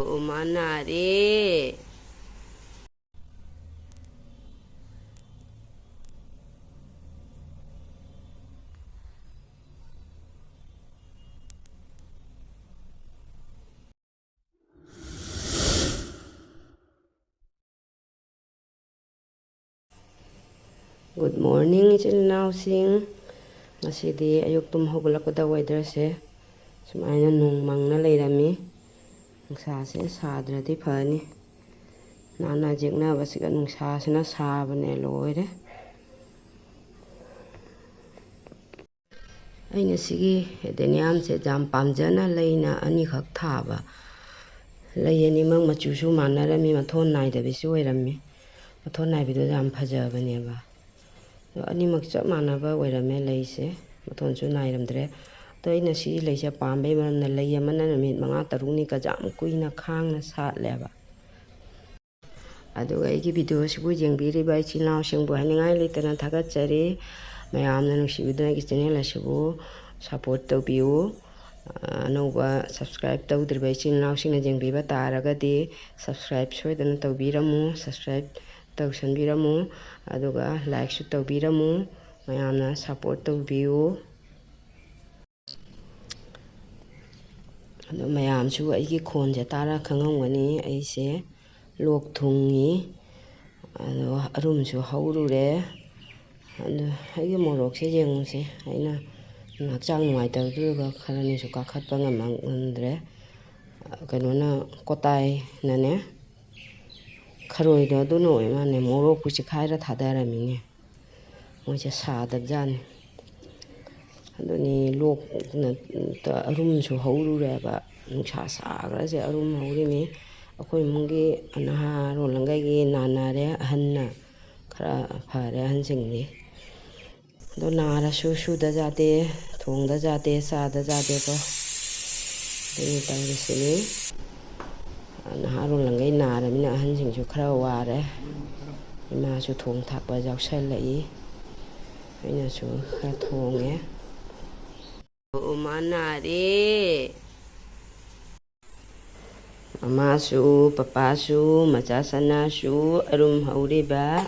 Manari. Good morning, ichil nausing. Masidi ayuk tum hogulakada weather se. Sumaina nung mangna leirami. Nungsa sadradi phani. Nana jikna basiga nungsa sina sabane loire. Aina sigi deniam se jam pamjana leina ani khak thaba. Layani mang machusu manarami mathon naida bisu oirami. Mathon naibidu jam phajabane ba. Animak chap manaba oirame leise. Mathon su nairamdre. तो अगर सी लेसे पाबे मरम लई अमना नमित मंगा तरुनी का जाम कुइना खांगना सातलेबा अदुगा एगी video सिबु जेंगबिरिबा इचिनाव सिंबु हानिंगाय लेतना थागतचरी मयामना नुसिबिदना की चैनल असिबु सपोर्ट तौबियु अनौबा सब्सक्राइब तौद्रिबा इचिनाव सिंगना जेंगबिबा तारगदि सब्सक्राइब सोयदना तौबिरमु सब्सक्राइब तौसनबिरमु अदुगा लाइक सु तौबिरमु मयामना सपोर्ट तौबियु मैमसू अगी खोनसे तारा खंगमगनी ऐसे लोक थुंगी अरुमसु हौरुरे अगी मोरोकसे जेंगुसे अइना हक्चांग नुंगाइतबदुगा खरानिसु काखतपा ngमद्रे कनोना कोताय नने खरोइदो दुनो ओइमाने मोरोकपु चिखाइरा थादारमिने मोइसे सादबजानी अदुनी लोक अरुमसु हौरुरेबा नुंसा साग्रासे अरुम हौरिमी अखोइ मुंगी अनहा रोलंगाइगी नानारे अहन्ना खरा फरे अहनसिंगदि दो नारासु सुदा जाते थोंदा जाते सादा जाते को दुनी तंगिसिनी अनहा रोलंगाइ नारमिना अहनसिंगसु खरा वारे इमासु थोंग थाकबा जाउसलई अइनासु खरा थोंगे Manari. Mamasu, papasu, macasanasu, arum hauriba.